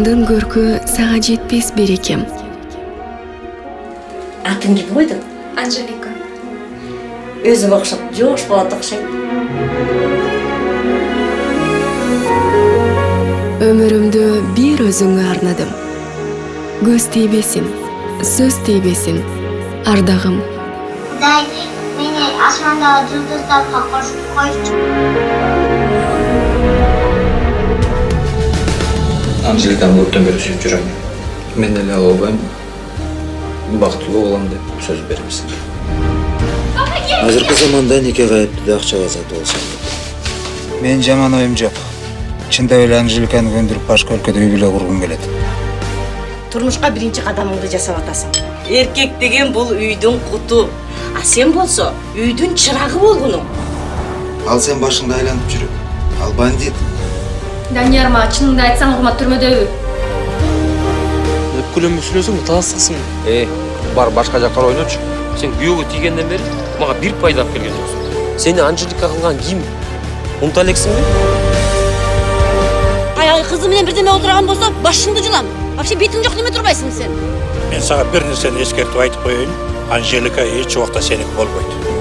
Андан көркү сага жетпес берекем. Атын ким койдуң? Анжелика. Өзүм окшоп, жош болот окшойт. Өмүрүмдү бир өзүңө арнадым. Көз тийбесин, сөз тийбесин, ардагым. Кудай мени асмандагы жылдыздарга кошуп койчу. Анжеликаны көптөн бери сүйүп жүрөм. Мен эле албайм. Бактылуу болом деп сөз берем сизге. Азыркы заманда никеге эптиде акчага сатып алсам. Мен жаман оюм жок. Чындап эле Анжеликаны көндүрүп башка өлкөдө үй бүлө кургум келет. Турмушка биринчи кадамыңды жасап атасың. Эркек деген бул үйдүн куту. А сен болсо үйдүн чырагы болгунуң. Ал сен башыңды айлантып жүрөт. Ал бандит. Данияр, мага чыныңды айтсаң, урмат түрмөдөбү? Өпкөлөмө сүйлөсөң талассаксың. Бар башка жакка ойночу. Сен күйөөгө тийгенден бери мага бир пайда алып келген жоксуң. Сени Анжелика кылган ким? Унута элексиңби? Аяғы қызы менен бірдеме отырған болса, башыңды жұлам. Вообще бетің жоқ неме тұрбайсың сен? Мен сага бир нерсени эскертип айтып коеюн. Анжелика эч убакта сеники болбойт.